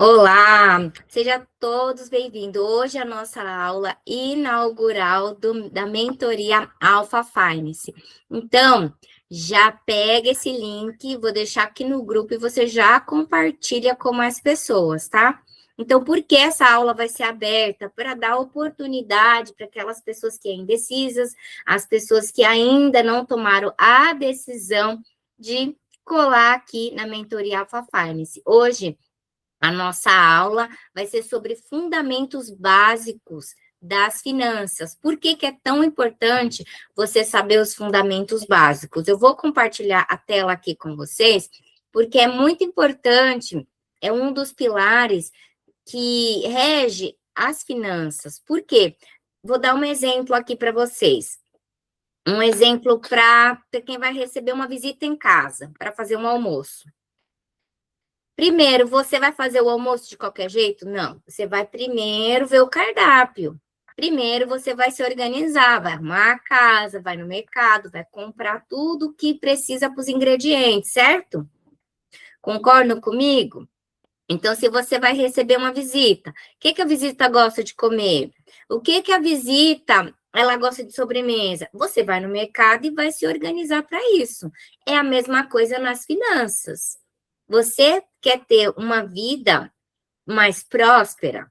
Olá, sejam todos bem-vindos. Hoje é a nossa aula inaugural da mentoria Alpha Finance. Então, já pega esse link, vou deixar aqui no grupo e você já compartilha com mais pessoas, tá? Então, por que essa aula vai ser aberta? Para dar oportunidade para aquelas pessoas que ainda indecisas, as pessoas que ainda não tomaram a decisão de colar aqui na mentoria Alpha Finance. Hoje, a nossa aula vai ser sobre fundamentos básicos das finanças. Por que que é tão importante você saber os fundamentos básicos? Eu vou compartilhar a tela aqui com vocês, porque é muito importante, é um dos pilares que rege as finanças. Por quê? Vou dar um exemplo aqui para vocês. Um exemplo para quem vai receber uma visita em casa, para fazer um almoço. Primeiro, você vai fazer o almoço de qualquer jeito? Não. Você vai primeiro ver o cardápio. Primeiro, você vai se organizar, vai arrumar a casa, vai no mercado, vai comprar tudo que precisa para os ingredientes, certo? Concordam comigo? Então, se você vai receber uma visita, o que que a visita gosta de comer? O que que a visita ela gosta de sobremesa? Você vai no mercado e vai se organizar para isso. É a mesma coisa nas finanças. Você quer ter uma vida mais próspera?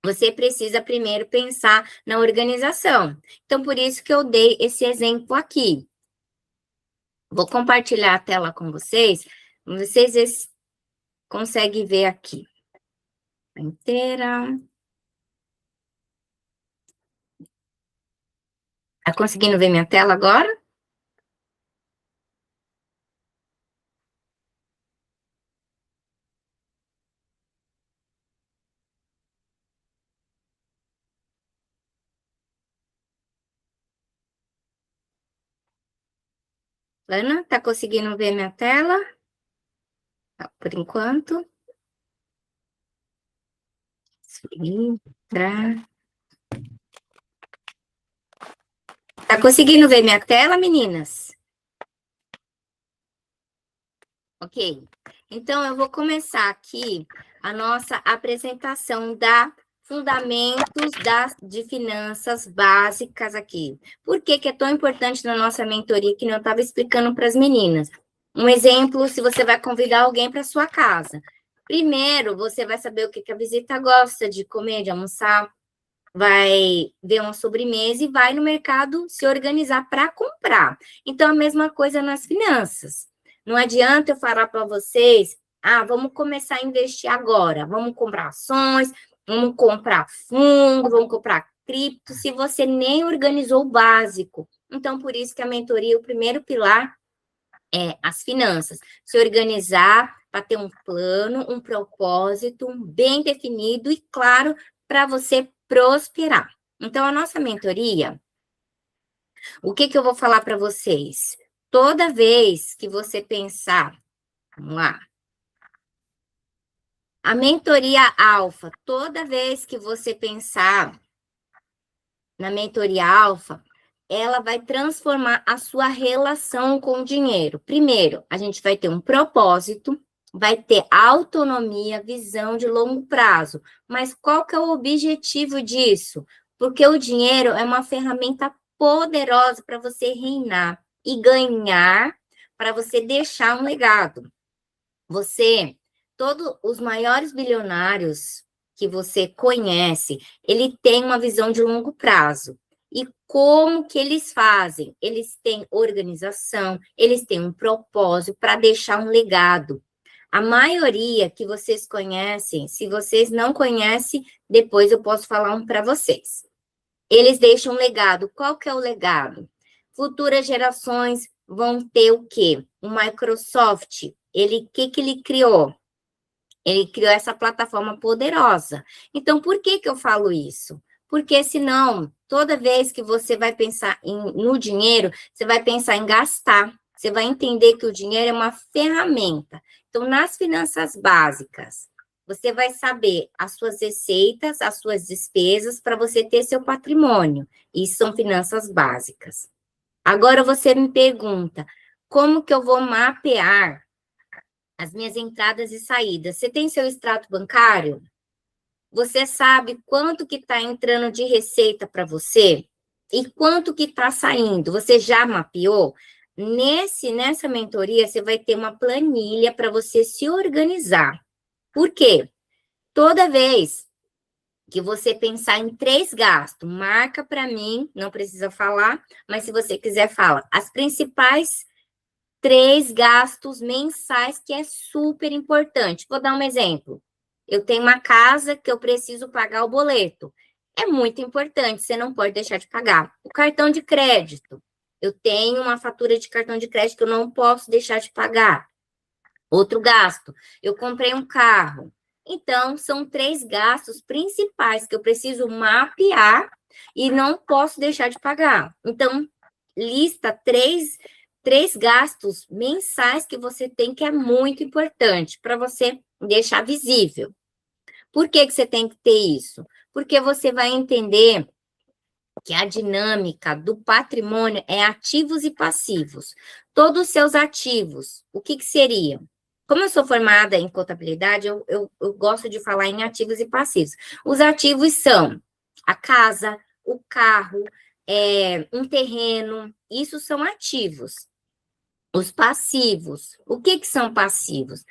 Você precisa primeiro pensar na organização. Então, por isso que eu dei esse exemplo aqui. Vou compartilhar a tela com vocês. Vocês conseguem ver aqui. Inteira. Tá conseguindo ver minha tela agora? Ana, tá conseguindo ver minha tela? Por enquanto. Tá. Tá conseguindo ver minha tela, meninas? Ok. Então, eu vou começar aqui a nossa apresentação da fundamentos de finanças básicas aqui. Por que que é tão importante na nossa mentoria que eu estava explicando para as meninas? Um exemplo, se você vai convidar alguém para sua casa. Primeiro, você vai saber o que que a visita gosta de comer, de almoçar, vai ver uma sobremesa e vai no mercado se organizar para comprar. Então, a mesma coisa nas finanças. Não adianta eu falar para vocês, vamos começar a investir agora, vamos comprar ações, vamos comprar fundo, vamos comprar cripto, se você nem organizou o básico. Então, por isso que a mentoria, o primeiro pilar é as finanças. Se organizar para ter um plano, um propósito bem definido e claro para você prosperar. Então, a nossa mentoria, o que que eu vou falar para vocês? Toda vez que você pensar, vamos lá, a mentoria alfa, toda vez que você pensar na mentoria alfa, ela vai transformar a sua relação com o dinheiro. Primeiro, a gente vai ter um propósito, vai ter autonomia, visão de longo prazo. Mas qual que é o objetivo disso? Porque o dinheiro é uma ferramenta poderosa para você reinar e ganhar, para você deixar um legado. Todos os maiores bilionários que você conhece, ele tem uma visão de longo prazo. E como que eles fazem? Eles têm organização, eles têm um propósito para deixar um legado. A maioria que vocês conhecem, se vocês não conhecem, depois eu posso falar um para vocês. Eles deixam um legado. Qual que é o legado? Futuras gerações vão ter o quê? O Microsoft. O que ele criou? Ele criou essa plataforma poderosa. Então, por que que eu falo isso? Porque senão, toda vez que você vai pensar no dinheiro, você vai pensar em gastar. Você vai entender que o dinheiro é uma ferramenta. Então, nas finanças básicas, você vai saber as suas receitas, as suas despesas, para você ter seu patrimônio. Isso são finanças básicas. Agora você me pergunta, como que eu vou mapear as minhas entradas e saídas. Você tem seu extrato bancário? Você sabe quanto que está entrando de receita para você e quanto que está saindo? Você já mapeou? Nessa mentoria, você vai ter uma planilha para você se organizar. Por quê? Toda vez que você pensar em 3 gastos, marca para mim, não precisa falar, mas se você quiser, fala. As principais 3 gastos mensais que é super importante. Vou dar um exemplo. Eu tenho uma casa que eu preciso pagar o boleto. É muito importante, você não pode deixar de pagar. O cartão de crédito. Eu tenho uma fatura de cartão de crédito que eu não posso deixar de pagar. Outro gasto, eu comprei um carro. Então, são 3 gastos principais que eu preciso mapear e não posso deixar de pagar. Então, lista três gastos mensais que você tem, que é muito importante para você deixar visível. Por que você tem que ter isso? Porque você vai entender que a dinâmica do patrimônio é ativos e passivos. Todos os seus ativos, o que seriam? Como eu sou formada em contabilidade, eu gosto de falar em ativos e passivos. Os ativos são a casa, o carro, um terreno, isso são ativos. Os passivos, o que são passivos?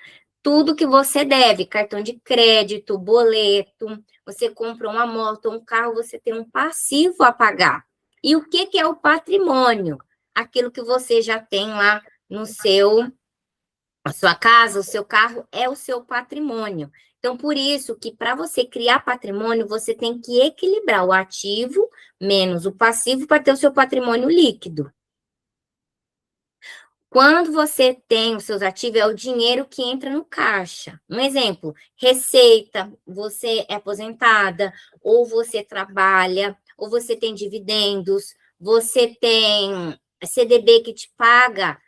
Tudo que você deve, cartão de crédito, boleto, você comprou uma moto, um carro, você tem um passivo a pagar. E o que é o patrimônio? Aquilo que você já tem lá no a sua casa, o seu carro é o seu patrimônio. Então, por isso que para você criar patrimônio, você tem que equilibrar o ativo menos o passivo para ter o seu patrimônio líquido. Quando você tem os seus ativos, é o dinheiro que entra no caixa. Um exemplo, receita, você é aposentada, ou você trabalha, ou você tem dividendos, você tem CDB que te paga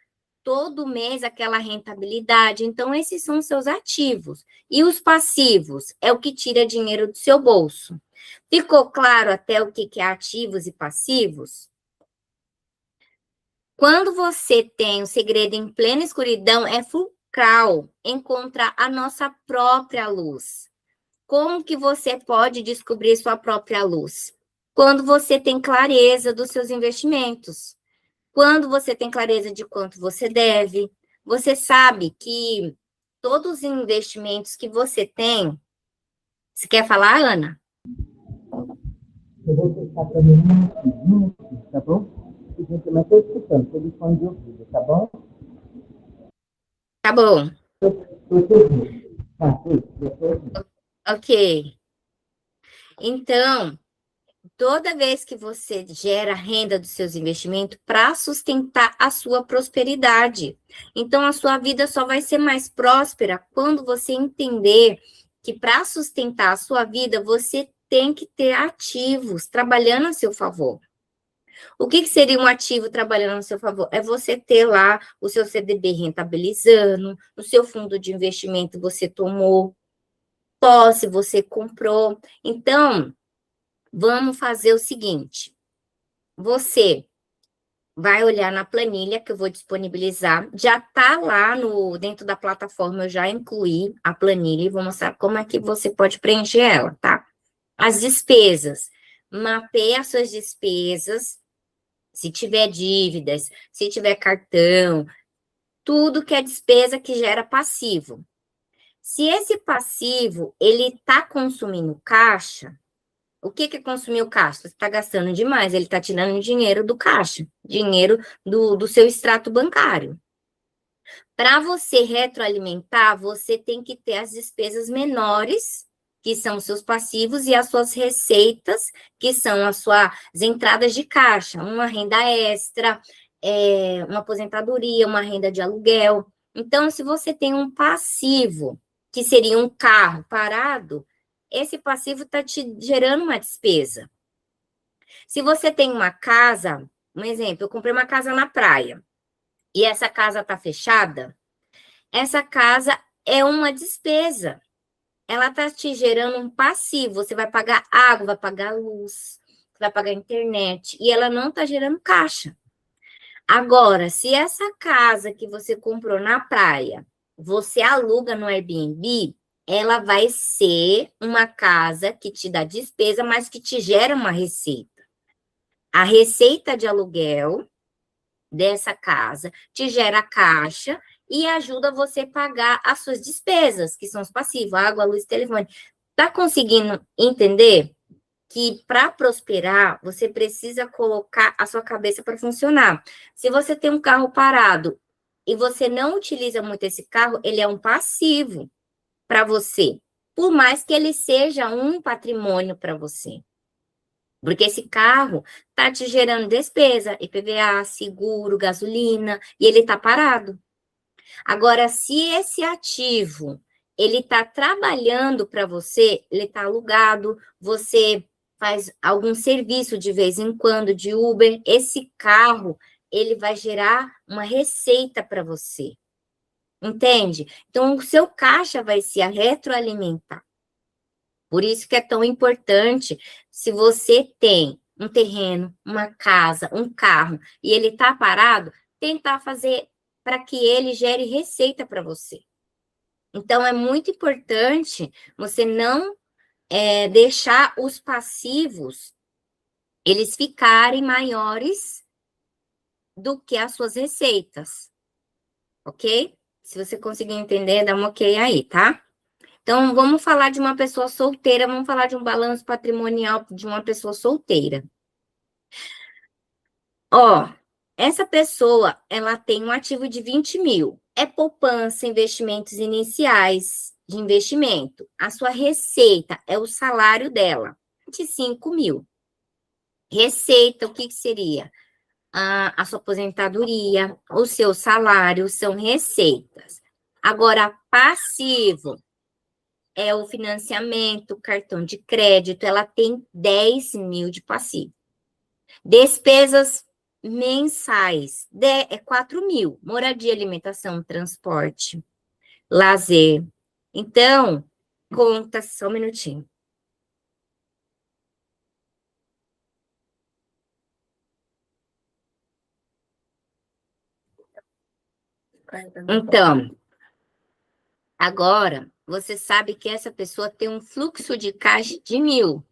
todo mês aquela rentabilidade. Então, esses são os seus ativos. E os passivos é o que tira dinheiro do seu bolso. Ficou claro até o que é ativos e passivos? Quando você tem o segredo em plena escuridão, é fulcral encontrar a nossa própria luz. Como que você pode descobrir sua própria luz? Quando você tem clareza dos seus investimentos. Quando você tem clareza de quanto você deve. Você sabe que todos os investimentos que você tem... Você quer falar, Ana? Eu vou fechar para mim um minutinho, tá bom? Gente, mas estou escutando, telefone de ouvido, tá bom? Tá bom. Estou te ouvindo. Tá, estou ouvindo. Ok. Então, toda vez que você gera renda dos seus investimentos para sustentar a sua prosperidade. Então, a sua vida só vai ser mais próspera quando você entender que para sustentar a sua vida, você tem que ter ativos trabalhando a seu favor. O que seria um ativo trabalhando a seu favor? É você ter lá o seu CDB rentabilizando, o seu fundo de investimento você tomou posse, você comprou. Então, vamos fazer o seguinte: você vai olhar na planilha que eu vou disponibilizar, já está lá dentro da plataforma, eu já incluí a planilha e vou mostrar como é que você pode preencher ela, tá? As despesas, mapeie as suas despesas, se tiver dívidas, se tiver cartão, tudo que é despesa que gera passivo. Se esse passivo, ele está consumindo caixa, o que é consumir o caixa? Você está gastando demais, ele está tirando dinheiro do caixa, dinheiro do seu extrato bancário. Para você retroalimentar, você tem que ter as despesas menores, que são os seus passivos, e as suas receitas, que são as suas entradas de caixa, uma renda extra, uma aposentadoria, uma renda de aluguel. Então, se você tem um passivo, que seria um carro parado, esse passivo está te gerando uma despesa. Se você tem uma casa, um exemplo, eu comprei uma casa na praia e essa casa está fechada, essa casa é uma despesa. Ela está te gerando um passivo. Você vai pagar água, vai pagar luz, vai pagar internet e ela não está gerando caixa. Agora, se essa casa que você comprou na praia, você aluga no Airbnb, ela vai ser uma casa que te dá despesa, mas que te gera uma receita. A receita de aluguel dessa casa te gera caixa e ajuda você a pagar as suas despesas, que são os passivos, água, luz, telefone. Tá conseguindo entender que para prosperar, você precisa colocar a sua cabeça para funcionar. Se você tem um carro parado e você não utiliza muito esse carro, ele é um passivo para você, por mais que ele seja um patrimônio para você. Porque esse carro está te gerando despesa, IPVA, seguro, gasolina, e ele está parado. Agora, se esse ativo ele está trabalhando para você, ele está alugado, você faz algum serviço de vez em quando de Uber, esse carro ele vai gerar uma receita para você. Entende? Então, o seu caixa vai se retroalimentar. Por isso que é tão importante, se você tem um terreno, uma casa, um carro, e ele está parado, tentar fazer para que ele gere receita para você. Então, é muito importante você não deixar os passivos, eles ficarem maiores do que as suas receitas, ok? Se você conseguir entender, dá um ok aí, tá? Então, vamos falar de uma pessoa solteira, vamos falar de um balanço patrimonial de uma pessoa solteira. Ó, essa pessoa, ela tem um ativo de 20 mil. É poupança, investimentos iniciais de investimento. A sua receita é o salário dela, 25 mil. Receita, o que seria? A sua aposentadoria, o seu salário são receitas. Agora, passivo é o financiamento, cartão de crédito, ela tem 10 mil de passivo. Despesas mensais, é 4 mil. Moradia, alimentação, transporte, lazer. Então, conta, só um minutinho. Então, agora, você sabe que essa pessoa tem um fluxo de caixa de 1.000.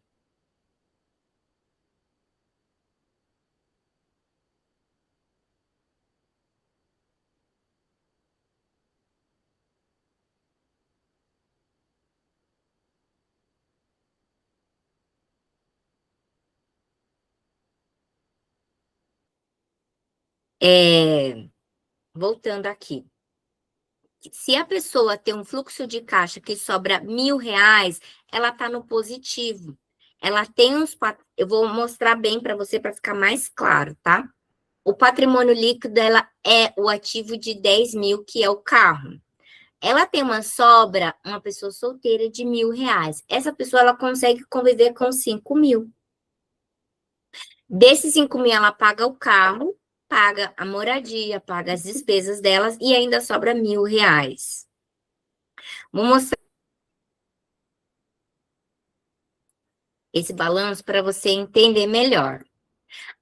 Voltando aqui. Se a pessoa tem um fluxo de caixa que sobra R$ 1.000, ela está no positivo. Ela tem uns. Eu vou mostrar bem para você para ficar mais claro, tá? O patrimônio líquido dela é o ativo de 10 mil, que é o carro. Ela tem uma sobra, uma pessoa solteira, de R$ 1.000. Essa pessoa ela consegue conviver com 5 mil. Desses 5 mil, ela paga o carro, paga a moradia, paga as despesas delas e ainda sobra R$ 1.000. Vou mostrar esse balanço para você entender melhor.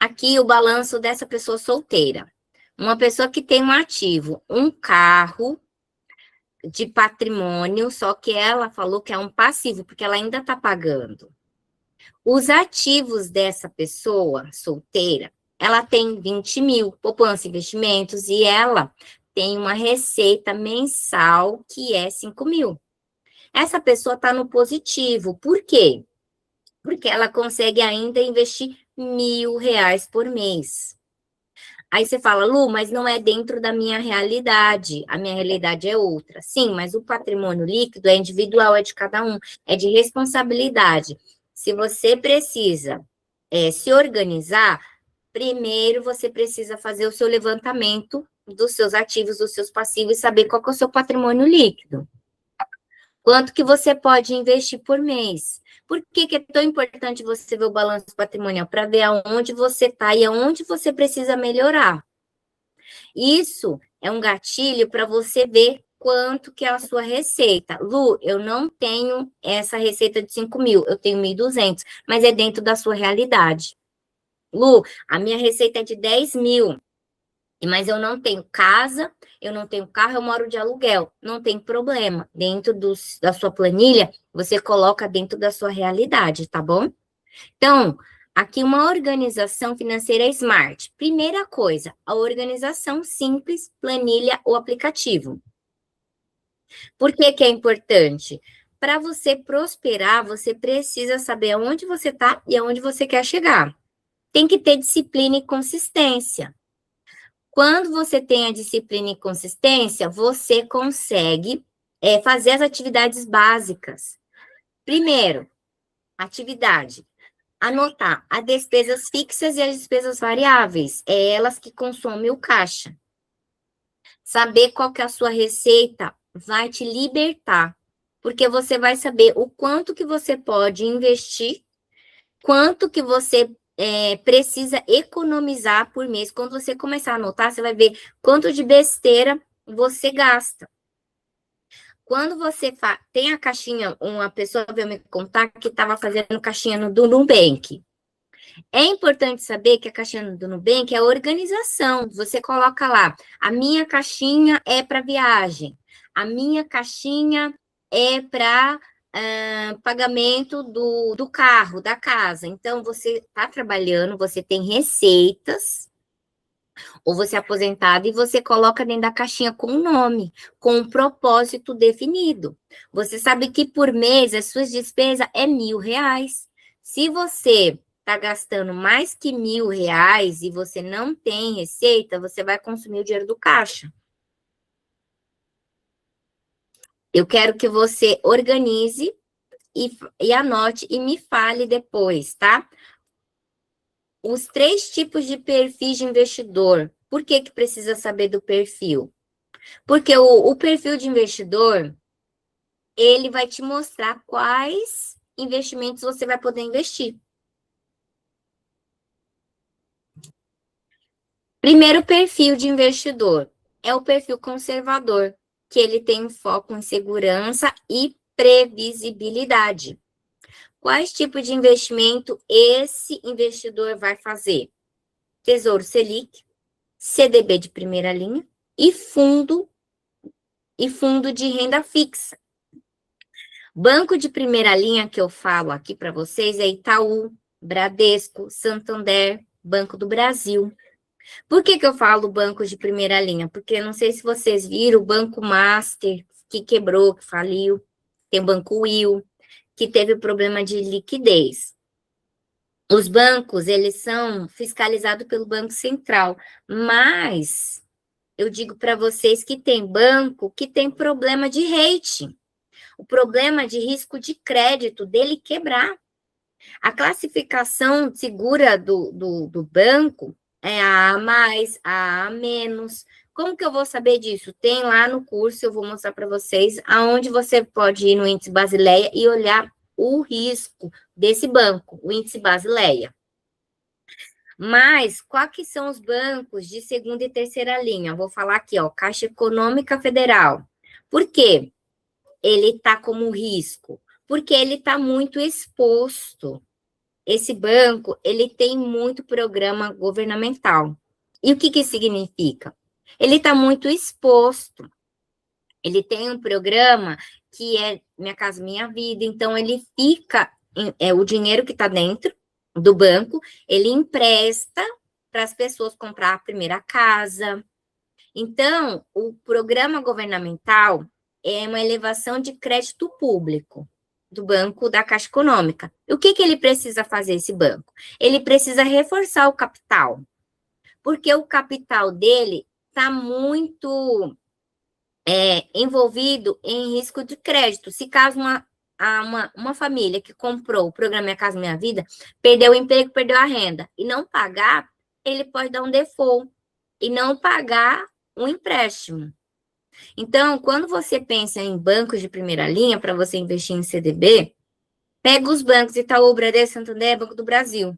Aqui o balanço dessa pessoa solteira. Uma pessoa que tem um ativo, um carro de patrimônio, só que ela falou que é um passivo, porque ela ainda está pagando. Os ativos dessa pessoa solteira, ela tem 20 mil, poupança, investimentos, e ela tem uma receita mensal que é 5 mil. Essa pessoa está no positivo. Por quê? Porque ela consegue ainda investir R$ 1.000 por mês. Aí você fala, Lu, mas não é dentro da minha realidade. A minha realidade é outra. Sim, mas o patrimônio líquido é individual, é de cada um, é de responsabilidade. Se você precisa se organizar, primeiro você precisa fazer o seu levantamento dos seus ativos, dos seus passivos e saber qual que é o seu patrimônio líquido. Quanto que você pode investir por mês? Por que é tão importante você ver o balanço patrimonial? Para ver aonde você está e aonde você precisa melhorar. Isso é um gatilho para você ver quanto que é a sua receita. Lu, eu não tenho essa receita de 5 mil, eu tenho 1.200, mas é dentro da sua realidade. Lu, a minha receita é de 10 mil. Mas eu não tenho casa, eu não tenho carro, eu moro de aluguel. Não tem problema. Dentro da sua planilha, você coloca dentro da sua realidade, tá bom? Então, aqui uma organização financeira smart. Primeira coisa, a organização simples, planilha ou aplicativo. Por que que é importante? Para você prosperar, você precisa saber aonde você está e aonde você quer chegar. Tem que ter disciplina e consistência. Quando você tem a disciplina e consistência, você consegue fazer as atividades básicas. Primeiro, atividade. Anotar as despesas fixas e as despesas variáveis. É elas que consomem o caixa. Saber qual que é a sua receita vai te libertar. Porque você vai saber o quanto que você pode investir, quanto que você precisa economizar por mês. Quando você começar a anotar, você vai ver quanto de besteira você gasta. Quando você tem a caixinha, uma pessoa veio me contar que estava fazendo caixinha do Nubank. É importante saber que a caixinha do Nubank é organização. Você coloca lá, a minha caixinha é para viagem, a minha caixinha é para pagamento do carro, da casa. Então, você está trabalhando, você tem receitas, ou você é aposentado e você coloca dentro da caixinha com um nome, com um propósito definido. Você sabe que por mês as suas despesas é R$ 1.000. Se você está gastando mais que R$ 1.000 e você não tem receita, você vai consumir o dinheiro do caixa. Eu quero que você organize e anote e me fale depois, tá? Os 3 tipos de perfis de investidor. Por que que precisa saber do perfil? Porque o perfil de investidor, ele vai te mostrar quais investimentos você vai poder investir. Primeiro perfil de investidor é o perfil conservador, que ele tem um foco em segurança e previsibilidade. Quais tipos de investimento esse investidor vai fazer? Tesouro Selic, CDB de primeira linha e fundo de renda fixa. Banco de primeira linha que eu falo aqui para vocês é Itaú, Bradesco, Santander, Banco do Brasil. Por que que eu falo banco de primeira linha? Porque não sei se vocês viram o Banco Master, que quebrou, que faliu. Tem o Banco Will, que teve problema de liquidez. Os bancos, eles são fiscalizados pelo Banco Central, mas eu digo para vocês que tem banco que tem problema de rating. O problema de risco de crédito dele quebrar. A classificação segura do banco é a mais, a menos. Como que eu vou saber disso? Tem lá no curso, eu vou mostrar para vocês, aonde você pode ir no índice Basileia e olhar o risco desse banco, o índice Basileia. Mas, quais que são os bancos de segunda e terceira linha? Eu vou falar aqui, ó, Caixa Econômica Federal. Por quê? Ele está como risco? Porque ele está muito exposto. Esse banco, ele tem muito programa governamental. E o que que significa? Ele está muito exposto. Ele tem um programa que é Minha Casa Minha Vida, então ele fica, o dinheiro que está dentro do banco, ele empresta para as pessoas comprar a primeira casa. Então, o programa governamental é uma elevação de crédito público do banco da Caixa Econômica. E o que que ele precisa fazer, esse banco? Ele precisa reforçar o capital, porque o capital dele está muito envolvido em risco de crédito. Se caso uma família que comprou o programa Minha Casa Minha Vida, perdeu o emprego, perdeu a renda, e não pagar, ele pode dar um default e não pagar um empréstimo. Então, quando você pensa em bancos de primeira linha, para você investir em CDB, pega os bancos Itaú, Bradesco, Santander, Banco do Brasil.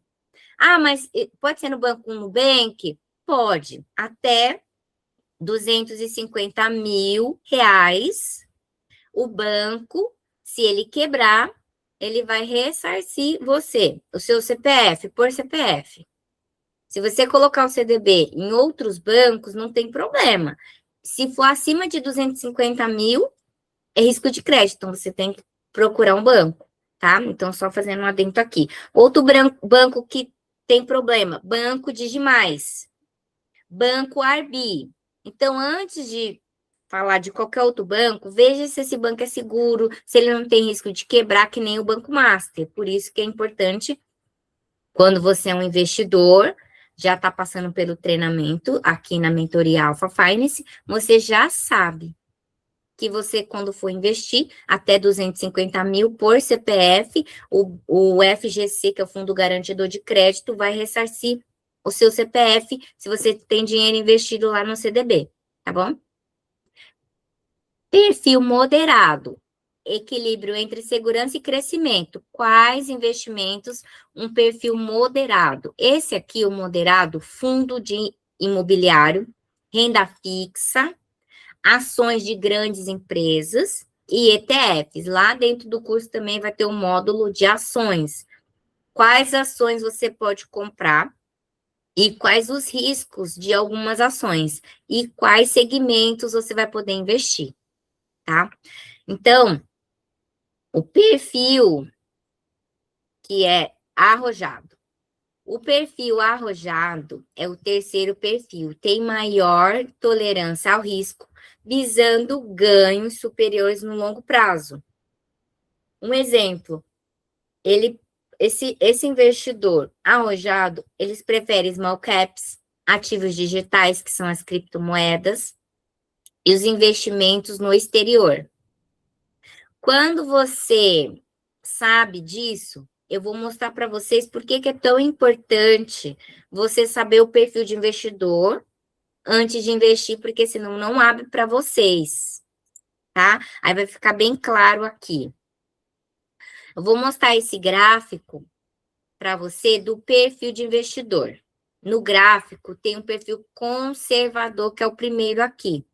Ah, mas pode ser no Banco Nubank? Pode. Até R$ 250.000, o banco, se ele quebrar, ele vai ressarcir você, o seu CPF, por CPF. Se você colocar o CDB em outros bancos, não tem problema. Se for acima de 250 mil, é risco de crédito, então você tem que procurar um banco, tá? Então, só fazendo um adendo aqui. Outro banco que tem problema, Banco Digimais, Banco Arbi. Então, antes de falar de qualquer outro banco, veja se esse banco é seguro, se ele não tem risco de quebrar, que nem o Banco Master. Por isso que é importante, quando você é um investidor, já está passando pelo treinamento aqui na mentoria Alpha Finance, você já sabe que você, quando for investir, até 250 mil por CPF, o FGC, que é o Fundo Garantidor de Crédito, vai ressarcir o seu CPF se você tem dinheiro investido lá no CDB, tá bom? Perfil moderado. Equilíbrio entre segurança e crescimento. Quais investimentos um perfil moderado? Esse aqui, o moderado, fundo de imobiliário, renda fixa, ações de grandes empresas e ETFs. Lá dentro do curso também vai ter um módulo de ações. Quais ações você pode comprar e quais os riscos de algumas ações e quais segmentos você vai poder investir, tá? Então, o perfil que é arrojado. O perfil arrojado é o terceiro perfil, tem maior tolerância ao risco, visando ganhos superiores no longo prazo. Um exemplo, esse investidor arrojado, eles preferem small caps, ativos digitais, que são as criptomoedas, e os investimentos no exterior. Quando você sabe disso, eu vou mostrar para vocês por que é tão importante você saber o perfil de investidor antes de investir, porque senão não abre para vocês, tá? Aí vai ficar bem claro aqui. Eu vou mostrar esse gráfico para você do perfil de investidor. No gráfico tem um perfil conservador, que é o primeiro aqui.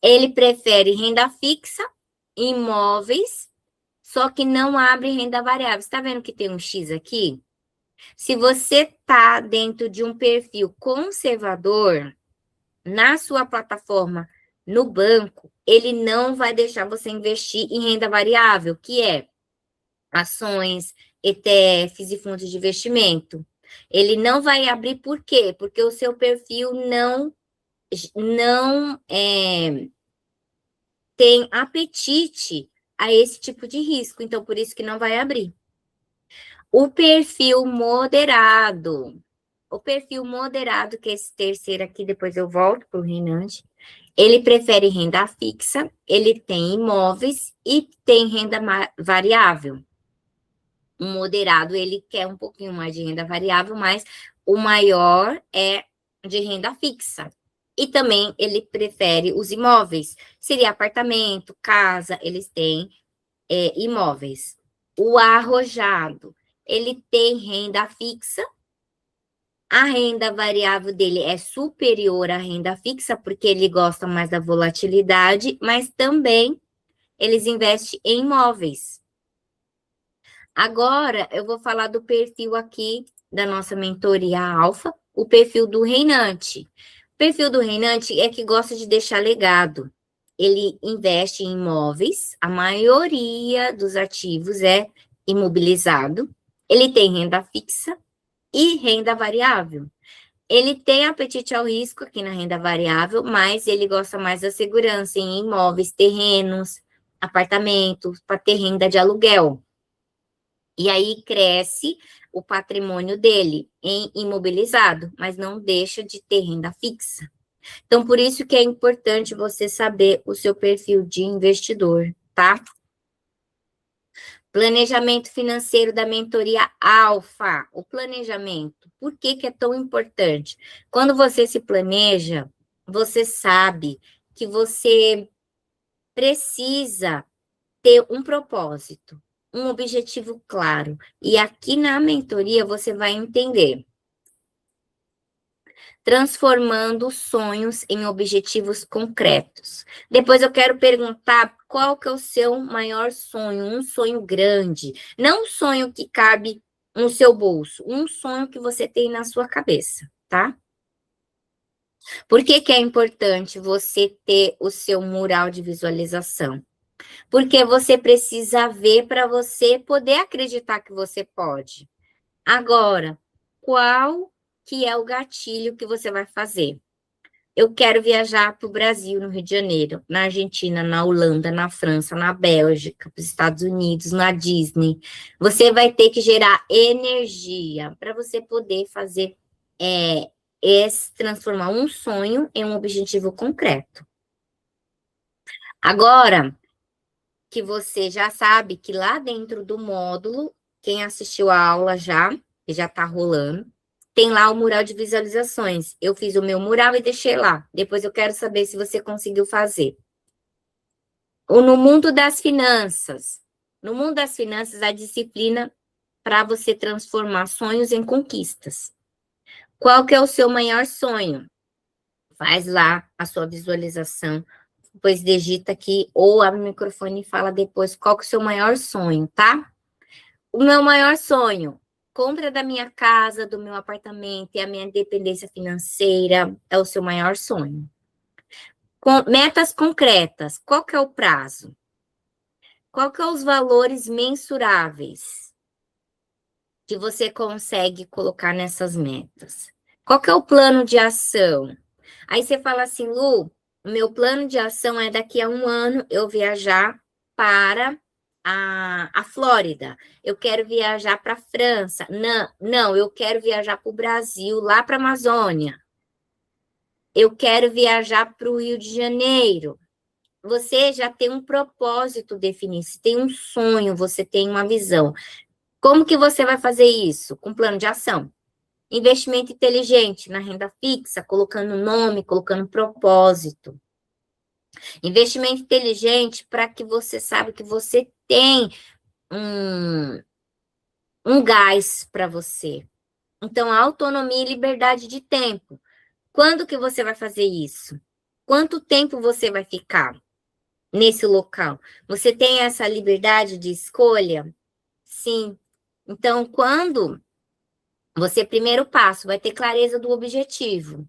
Ele prefere renda fixa, imóveis, só que não abre renda variável. Você está vendo que tem um X aqui? Se você está dentro de um perfil conservador, na sua plataforma, no banco, ele não vai deixar você investir em renda variável, que é ações, ETFs e fundos de investimento. Ele não vai abrir por quê? Porque o seu perfil não tem apetite a esse tipo de risco, então por isso que não vai abrir. O perfil moderado. O perfil moderado, que é esse terceiro aqui, depois eu volto para o Reinante, ele prefere renda fixa, ele tem imóveis e tem renda variável. O moderado, ele quer um pouquinho mais de renda variável, mas o maior é de renda fixa. E também ele prefere os imóveis. Seria apartamento, casa, eles têm imóveis. O arrojado, ele tem renda fixa. A renda variável dele é superior à renda fixa, porque ele gosta mais da volatilidade, mas também eles investem em imóveis. Agora, eu vou falar do perfil aqui da nossa mentoria alfa, o perfil do reinante. O perfil do reinante é que gosta de deixar legado. Ele investe em imóveis, a maioria dos ativos é imobilizado. Ele tem renda fixa e renda variável. Ele tem apetite ao risco aqui na renda variável, mas ele gosta mais da segurança em imóveis, terrenos, apartamentos, para ter renda de aluguel. E aí cresce o patrimônio dele em imobilizado, mas não deixa de ter renda fixa. Então, por isso que é importante você saber o seu perfil de investidor, tá? Planejamento financeiro da mentoria Alfa. O planejamento, por que é tão importante? Quando você se planeja, você sabe que você precisa ter um propósito, um objetivo claro. E aqui na mentoria você vai entender. Transformando sonhos em objetivos concretos. Depois eu quero perguntar qual que é o seu maior sonho, um sonho grande, não um sonho que cabe no seu bolso, um sonho que você tem na sua cabeça, tá? Por que que é importante você ter o seu mural de visualização? Porque você precisa ver para você poder acreditar que você pode. Agora, qual que é o gatilho que você vai fazer? Eu quero viajar para o Brasil, no Rio de Janeiro, na Argentina, na Holanda, na França, na Bélgica, para os Estados Unidos, na Disney. Você vai ter que gerar energia para você poder fazer, transformar um sonho em um objetivo concreto. Agora que você já sabe que lá dentro do módulo, quem assistiu a aula já, que já está rolando, tem lá o mural de visualizações. Eu fiz o meu mural e deixei lá. Depois eu quero saber se você conseguiu fazer. Ou no mundo das finanças. No mundo das finanças, a disciplina para você transformar sonhos em conquistas. Qual que é o seu maior sonho? Faz lá a sua visualização. Depois digita aqui ou abre o microfone e fala depois qual que é o seu maior sonho, tá? O meu maior sonho, compra da minha casa, do meu apartamento e a minha independência financeira é o seu maior sonho. Metas concretas, qual que é o prazo? Qual que é os valores mensuráveis que você consegue colocar nessas metas? Qual que é o plano de ação? Aí você fala assim, Lu, o meu plano de ação é daqui a um ano eu viajar para a Flórida. Eu quero viajar para a França. Não, eu quero viajar para o Brasil, lá para a Amazônia. Eu quero viajar para o Rio de Janeiro. Você já tem um propósito definido, você tem um sonho, você tem uma visão. Como que você vai fazer isso? Com plano de ação. Investimento inteligente na renda fixa, colocando nome, colocando propósito. Investimento inteligente para que você saiba que você tem um gás para você. Então, autonomia e liberdade de tempo. Quando que você vai fazer isso? Quanto tempo você vai ficar nesse local? Você tem essa liberdade de escolha? Sim. Então, quando você, primeiro passo, vai ter clareza do objetivo.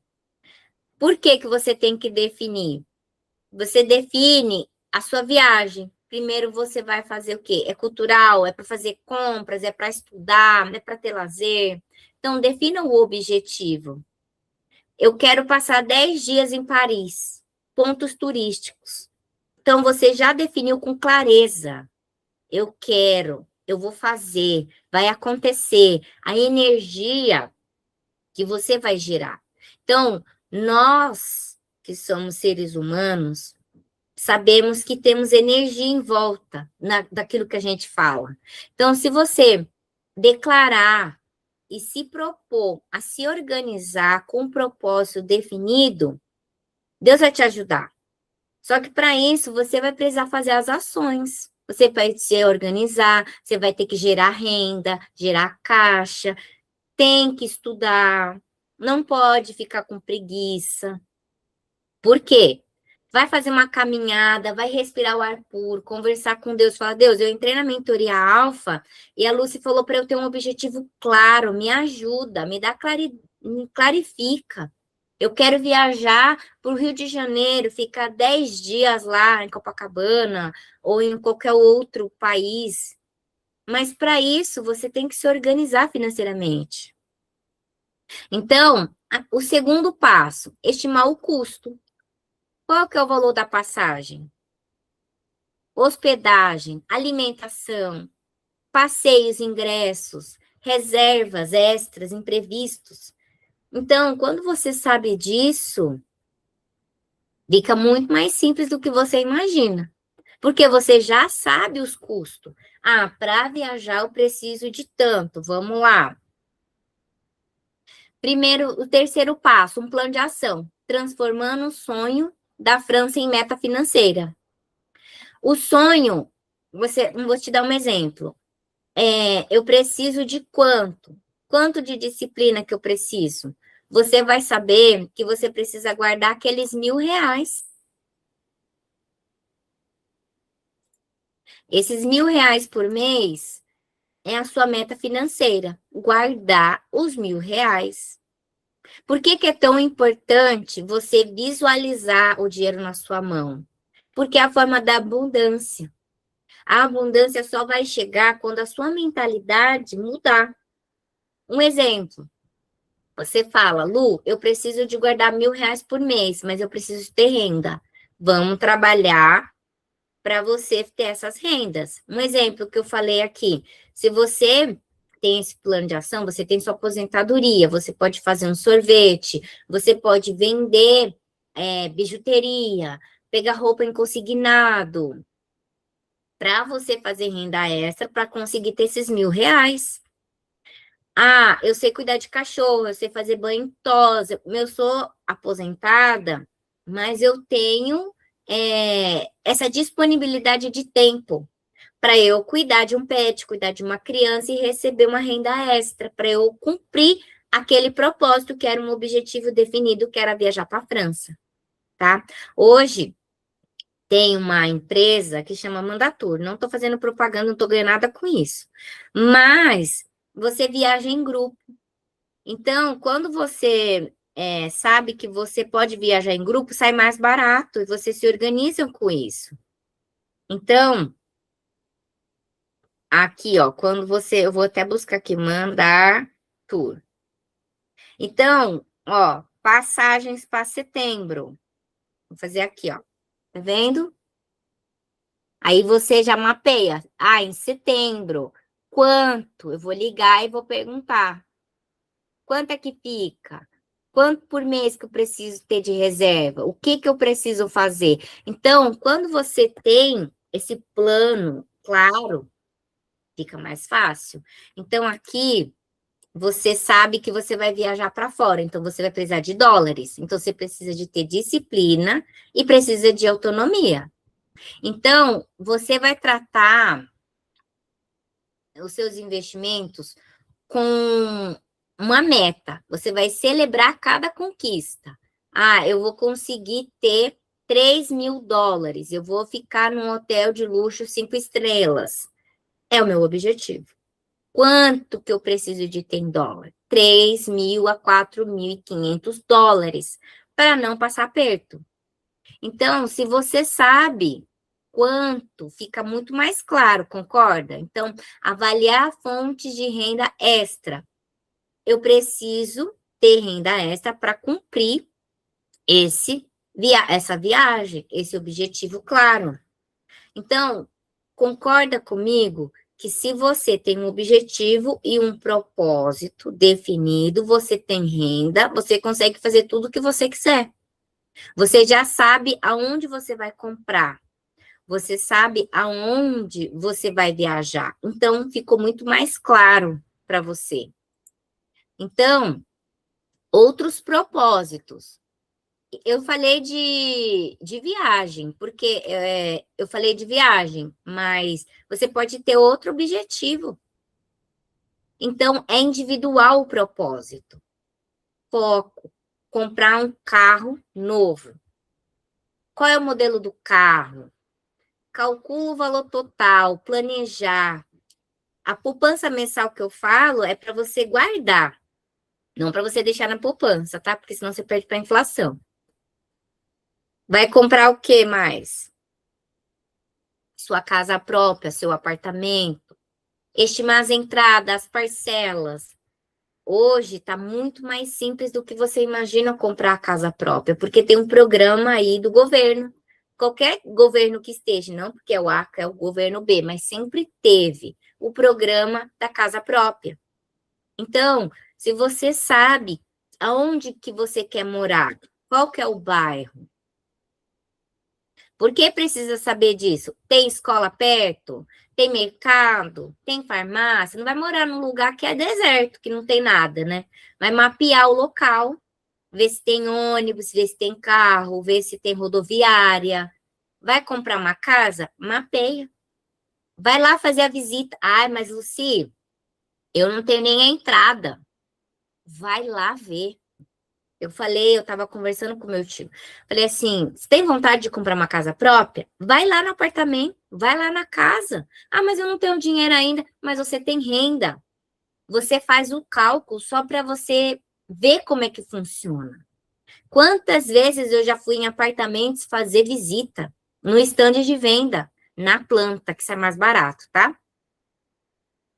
Por que que você tem que definir? Você define a sua viagem. Primeiro você vai fazer o quê? É cultural, é para fazer compras, é para estudar, é para ter lazer. Então, defina o objetivo. Eu quero passar 10 dias em Paris, pontos turísticos. Então, você já definiu com clareza. Eu quero, eu vou fazer, vai acontecer. A energia que você vai gerar. Então, nós que somos seres humanos, sabemos que temos energia em volta daquilo que a gente fala. Então, se você declarar e se propor a se organizar com um propósito definido, Deus vai te ajudar. Só que para isso, você vai precisar fazer as ações. Você vai se organizar, você vai ter que gerar renda, gerar caixa, tem que estudar, não pode ficar com preguiça. Por quê? Vai fazer uma caminhada, vai respirar o ar puro, conversar com Deus, falar, Deus, eu entrei na mentoria alfa e a Lucy falou para eu ter um objetivo claro, me ajuda, me clarifica. Eu quero viajar para o Rio de Janeiro, ficar 10 dias lá em Copacabana ou em qualquer outro país. Mas para isso, você tem que se organizar financeiramente. Então, o segundo passo, estimar o custo. Qual que é o valor da passagem? Hospedagem, alimentação, passeios, ingressos, reservas extras, imprevistos. Então, quando você sabe disso, fica muito mais simples do que você imagina. Porque você já sabe os custos. Ah, para viajar eu preciso de tanto. Vamos lá. Primeiro, o terceiro passo, um plano de ação, transformando o sonho da França em meta financeira. O sonho, vou te dar um exemplo. Eu preciso de quanto? Quanto de disciplina que eu preciso? Você vai saber que você precisa guardar aqueles R$ 1.000. Esses R$ 1.000 por mês é a sua meta financeira, guardar os R$ 1.000. Por que que é tão importante você visualizar o dinheiro na sua mão? Porque é a forma da abundância. A abundância só vai chegar quando a sua mentalidade mudar. Um exemplo, você fala, Lu, eu preciso de guardar R$ 1.000 por mês, mas eu preciso ter renda. Vamos trabalhar para você ter essas rendas. Um exemplo que eu falei aqui, se você tem esse plano de ação, você tem sua aposentadoria, você pode fazer um sorvete, você pode vender bijuteria, pegar roupa em consignado, para você fazer renda extra para conseguir ter esses R$ 1.000. Ah, eu sei cuidar de cachorro, eu sei fazer banho em tosa. Eu sou aposentada, mas eu tenho essa disponibilidade de tempo para eu cuidar de um pet, cuidar de uma criança e receber uma renda extra, para eu cumprir aquele propósito que era um objetivo definido, que era viajar para a França, tá? Hoje tem uma empresa que chama Mandatur. Não estou fazendo propaganda, não estou ganhando nada com isso. Mas você viaja em grupo. Então, quando você sabe que você pode viajar em grupo, sai mais barato e vocês se organizam com isso. Então, aqui, ó, quando você, eu vou até buscar aqui, mandar tour. Então, ó, passagens para setembro. Vou fazer aqui, ó. Tá vendo? Aí você já mapeia. Ah, em setembro. Quanto? Eu vou ligar e vou perguntar. Quanto é que fica? Quanto por mês que eu preciso ter de reserva? O que que eu preciso fazer? Então, quando você tem esse plano claro, fica mais fácil. Então, aqui você sabe que você vai viajar para fora, então você vai precisar de dólares. Então, você precisa de ter disciplina e precisa de autonomia. Então, você vai tratar os seus investimentos com uma meta. Você vai celebrar cada conquista. Ah, eu vou conseguir ter US$ 3.000. Eu vou ficar num hotel de luxo 5 estrelas. É o meu objetivo. Quanto que eu preciso de ter em dólar? 3.000 a US$ 4.500 para não passar aperto. Então, se você sabe quanto, fica muito mais claro, concorda? Então, avaliar fontes de renda extra. Eu preciso ter renda extra para cumprir essa viagem, esse objetivo claro. Então, concorda comigo que se você tem um objetivo e um propósito definido, você tem renda, você consegue fazer tudo o que você quiser. Você já sabe aonde você vai comprar. Você sabe aonde você vai viajar. Então, ficou muito mais claro para você. Então, outros propósitos. Eu falei de viagem, porque eu falei de viagem, mas você pode ter outro objetivo. Então, é individual o propósito. Foco, comprar um carro novo. Qual é o modelo do carro? Calcula o valor total, planejar. A poupança mensal que eu falo é para você guardar, não para você deixar na poupança, tá? Porque senão você perde para a inflação. Vai comprar o que mais? Sua casa própria, seu apartamento. Estimar as entradas, as parcelas. Hoje está muito mais simples do que você imagina comprar a casa própria, porque tem um programa aí do governo. Qualquer governo que esteja, não porque é o A, é o governo B, mas sempre teve o programa da casa própria. Então, se você sabe aonde que você quer morar, qual que é o bairro, por que precisa saber disso? Tem escola perto? Tem mercado? Tem farmácia? Não vai morar num lugar que é deserto, que não tem nada, né? Vai mapear o local, ver se tem ônibus, ver se tem carro, ver se tem rodoviária. Vai comprar uma casa? Mapeia. Vai lá fazer a visita. Ai, mas Luci, eu não tenho nem a entrada. Vai lá ver. Eu estava conversando com meu tio. Falei assim: você tem vontade de comprar uma casa própria? Vai lá no apartamento, vai lá na casa. Ah, mas eu não tenho dinheiro ainda. Mas você tem renda. Você faz o cálculo só para você ver como é que funciona. Quantas vezes eu já fui em apartamentos fazer visita no estande de venda, na planta, que sai mais barato, tá?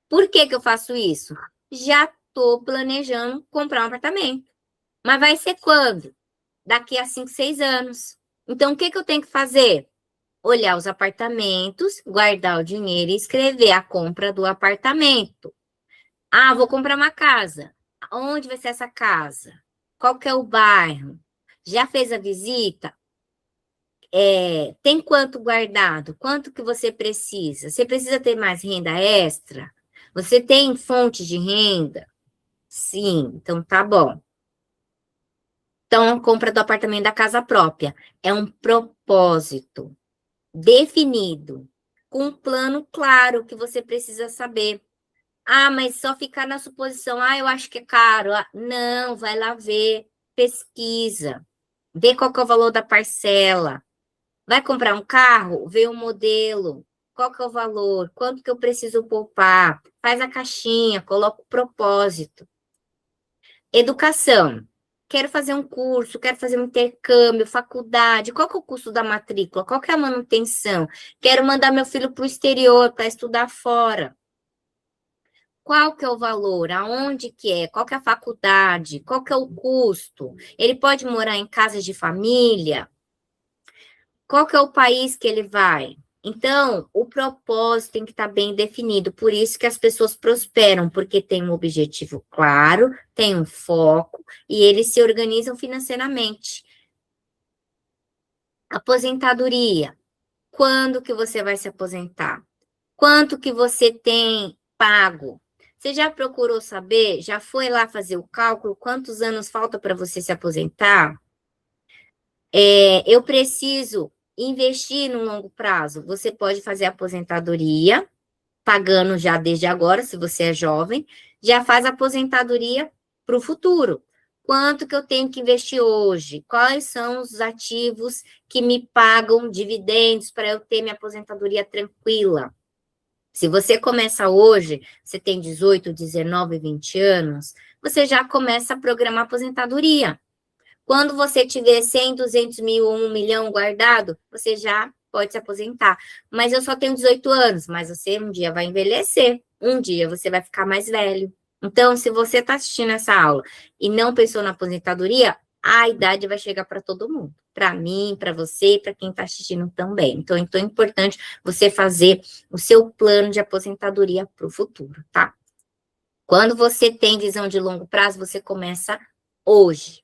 Por que que eu faço isso? Já estou planejando comprar um apartamento. Mas vai ser quando? Daqui a 5, 6 anos. Então, o que que eu tenho que fazer? Olhar os apartamentos, guardar o dinheiro e escrever a compra do apartamento. Ah, vou comprar uma casa. Onde vai ser essa casa? Qual que é o bairro? Já fez a visita? Tem quanto guardado? Quanto que você precisa? Você precisa ter mais renda extra? Você tem fonte de renda? Sim, então tá bom. Então, a compra do apartamento da casa própria é um propósito definido, com um plano claro que você precisa saber. Ah, mas só ficar na suposição, ah, eu acho que é caro. Ah, não, vai lá ver, pesquisa, vê qual que é o valor da parcela. Vai comprar um carro? Vê o modelo, qual que é o valor, quanto que eu preciso poupar. Faz a caixinha, coloca o propósito. Educação. Quero fazer um curso, quero fazer um intercâmbio, faculdade. Qual que é o custo da matrícula? Qual que é a manutenção? Quero mandar meu filho para o exterior para estudar fora. Qual que é o valor? Aonde que é? Qual que é a faculdade? Qual que é o custo? Ele pode morar em casa de família? Qual que é o país que ele vai? Então, o propósito tem que estar bem definido. Por isso que as pessoas prosperam, porque tem um objetivo claro, tem um foco e eles se organizam financeiramente. Aposentadoria. Quando que você vai se aposentar? Quanto que você tem pago? Você já procurou saber? Já foi lá fazer o cálculo? Quantos anos falta para você se aposentar? Eu preciso investir no longo prazo. Você pode fazer aposentadoria, pagando já desde agora, se você é jovem, já faz aposentadoria para o futuro. Quanto que eu tenho que investir hoje? Quais são os ativos que me pagam dividendos para eu ter minha aposentadoria tranquila? Se você começa hoje, você tem 18, 19, 20 anos, você já começa a programar aposentadoria. Quando você tiver 100, 200 mil ou 1 milhão guardado, você já pode se aposentar. Mas eu só tenho 18 anos, mas você um dia vai envelhecer, um dia você vai ficar mais velho. Então, se você está assistindo essa aula e não pensou na aposentadoria, a idade vai chegar para todo mundo. Para mim, para você e para quem está assistindo também. Então é importante você fazer o seu plano de aposentadoria para o futuro, tá? Quando você tem visão de longo prazo, você começa hoje.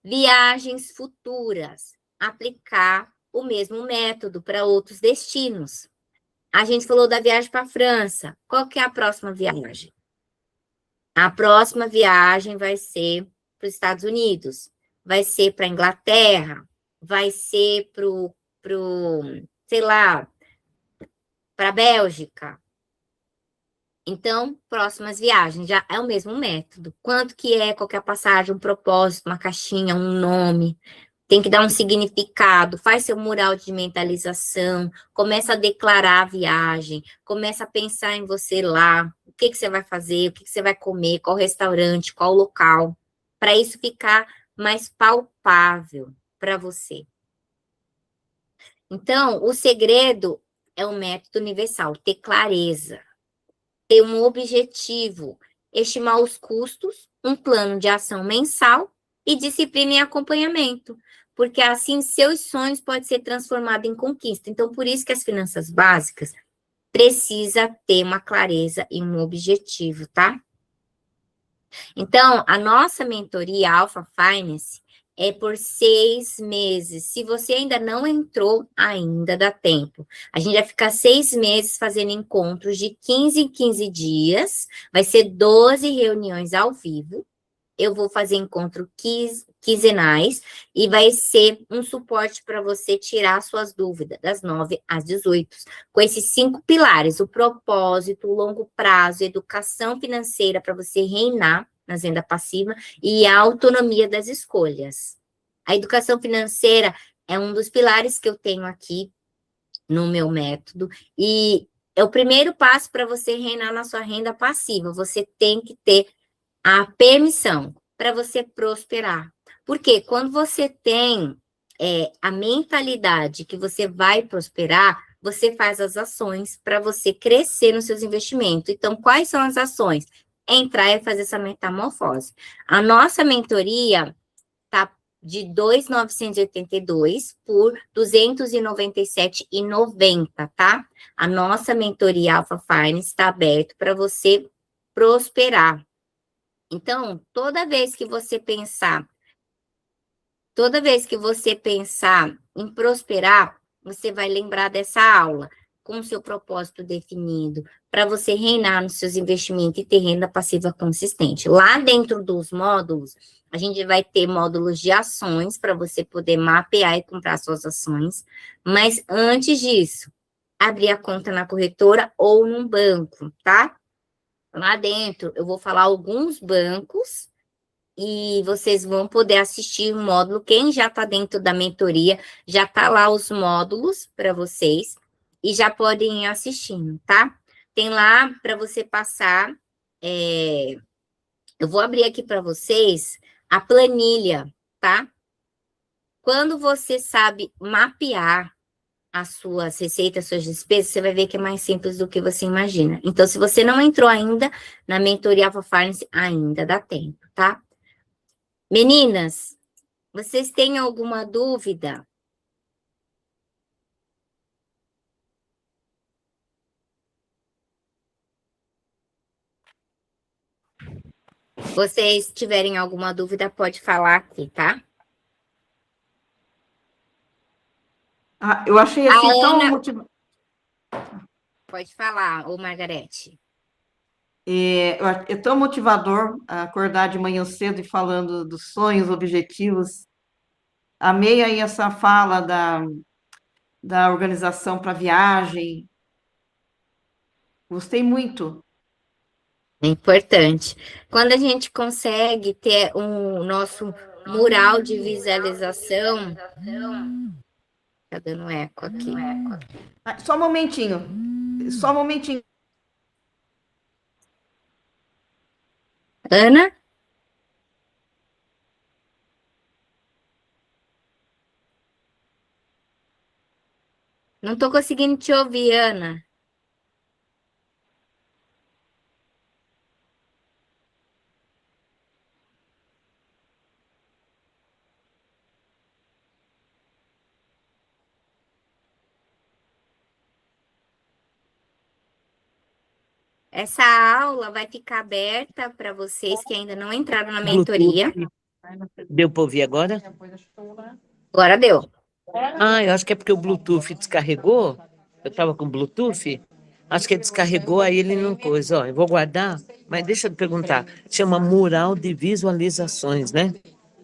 Viagens futuras. Aplicar o mesmo método para outros destinos. A gente falou da viagem para a França. Qual que é a próxima viagem? A próxima viagem vai ser para os Estados Unidos, vai ser para a Inglaterra, vai ser sei lá, para a Bélgica. Então, próximas viagens, já é o mesmo método. Quanto que é, qualquer passagem, um propósito, uma caixinha, um nome, tem que dar um significado, faz seu mural de mentalização, começa a declarar a viagem, começa a pensar em você lá, o que que você vai fazer, o que que você vai comer, qual restaurante, qual local, para isso ficar mais palpável para você. Então, o segredo é um método universal, ter clareza, ter um objetivo, estimar os custos, um plano de ação mensal e disciplina e acompanhamento, porque assim seus sonhos podem ser transformados em conquista. Então, por isso que as finanças básicas precisa ter uma clareza e um objetivo, tá? Então, a nossa mentoria Alpha Finance é por 6 meses. Se você ainda não entrou, ainda dá tempo. A gente vai ficar 6 meses fazendo encontros de 15 em 15 dias. Vai ser 12 reuniões ao vivo. Eu vou fazer encontro quinzenais e vai ser um suporte para você tirar suas dúvidas das 9 às 18, com esses 5 pilares: o propósito, o longo prazo, educação financeira para você reinar, na renda passiva e a autonomia das escolhas. A educação financeira é um dos pilares que eu tenho aqui no meu método, e é o primeiro passo para você reinar na sua renda passiva. Você tem que ter a permissão para você prosperar. Porque quando você tem a mentalidade que você vai prosperar, você faz as ações para você crescer nos seus investimentos. Então, quais são as ações? Entrar e fazer essa metamorfose. A nossa mentoria está de 2.982 por 297,90, tá? A nossa mentoria Alpha Finance está aberta para você prosperar. Então, toda vez que você pensar em prosperar, você vai lembrar dessa aula, com o seu propósito definido, para você reinar nos seus investimentos e ter renda passiva consistente. Lá dentro dos módulos, a gente vai ter módulos de ações para você poder mapear e comprar suas ações. Mas antes disso, abrir a conta na corretora ou num banco, tá? Lá dentro, eu vou falar alguns bancos e vocês vão poder assistir o módulo. Quem já está dentro da mentoria, já está lá os módulos para vocês e já podem ir assistindo, tá? Tem lá para você passar. Eu vou abrir aqui para vocês a planilha, tá? Quando você sabe mapear as suas receitas, suas despesas, você vai ver que é mais simples do que você imagina. Então, se você não entrou ainda na mentoria Alpha Finance, ainda dá tempo, tá? Meninas, vocês têm alguma dúvida? Vocês tiverem alguma dúvida, pode falar aqui, tá? Eu achei A assim tão Ana, motivador. pode falar, ô Margarete. É tão motivador acordar de manhã cedo e falando dos sonhos, objetivos. Amei aí essa fala da organização para viagem. Gostei muito. É importante. Quando a gente consegue ter um nosso mural de visualização, tá dando eco aqui. Só um momentinho. Só um momentinho. Ana? Não estou conseguindo te ouvir, Ana. Essa aula vai ficar aberta para vocês que ainda não entraram na mentoria. Deu para ouvir agora? Agora deu. Eu acho que é porque o Bluetooth descarregou. Eu estava com Bluetooth. Acho que ele descarregou, aí ele não pôs. Ó, eu vou guardar, mas deixa eu te perguntar. Chama mural de visualizações, né?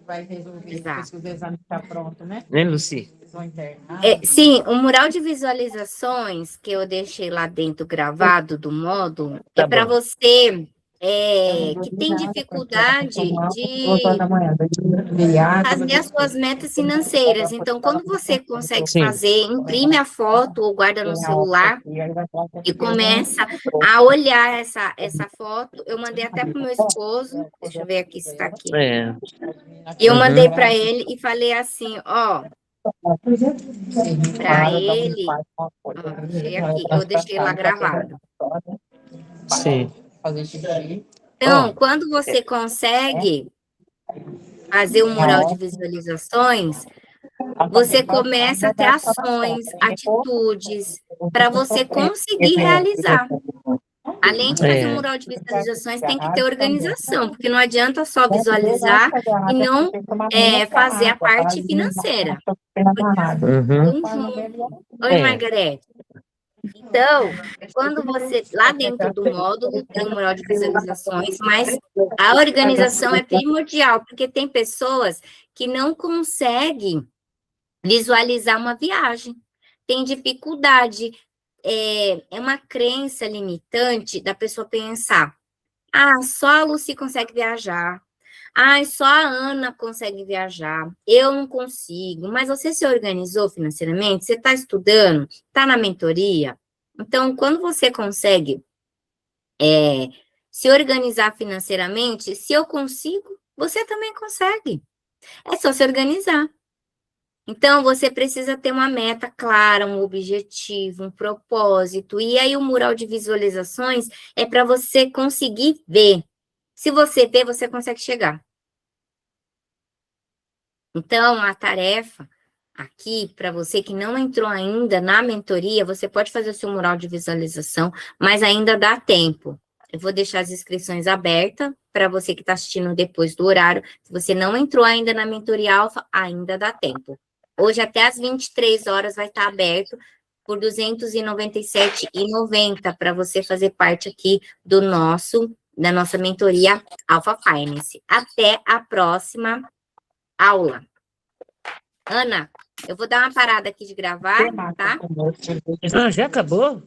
Vai resolver depois que o exame está pronto, né? Né, Luci? Sim, o mural de visualizações que eu deixei lá dentro gravado do módulo Tá é para bom. você que tem dificuldade de fazer as suas metas financeiras. Então, quando você consegue Sim. fazer, imprime a foto ou guarda no celular e começa a olhar essa foto. Eu mandei até para o meu esposo, deixa eu ver aqui se está aqui. É. E eu mandei para ele e falei assim, ó, para ele, ó, deixei aqui, eu deixei lá gravado. Sim. Fazer xixi. Então, quando você consegue fazer um mural de visualizações, você começa a ter ações, atitudes, para você conseguir realizar. Além de fazer um mural de visualizações, tem que ter organização, porque não adianta só visualizar e não fazer a parte financeira. Uhum. Oi, Margarete. Então, quando você, lá dentro do módulo, tem um mural de visualizações, mas a organização é primordial, porque tem pessoas que não conseguem visualizar uma viagem, tem dificuldade, é uma crença limitante da pessoa pensar, Ah, só a Lucy consegue viajar. Ah, só a Ana consegue viajar. Eu não consigo. Mas você se organizou financeiramente? Você está estudando? Está na mentoria? Então, quando você consegue se organizar financeiramente, se eu consigo, você também consegue. É só se organizar. Então, você precisa ter uma meta clara, um objetivo, um propósito. E aí, o mural de visualizações é para você conseguir ver. Se você vê, você consegue chegar. Então, a tarefa aqui, para você que não entrou ainda na mentoria, você pode fazer o seu mural de visualização, mas ainda dá tempo. Eu vou deixar as inscrições abertas para você que está assistindo depois do horário. Se você não entrou ainda na mentoria alfa, ainda dá tempo. Hoje, até às 23 horas, vai estar aberto por R$ 297,90 para você fazer parte aqui da nossa mentoria Alpha Finance. Até a próxima aula. Ana, eu vou dar uma parada aqui de gravar, tá? Ah, já acabou?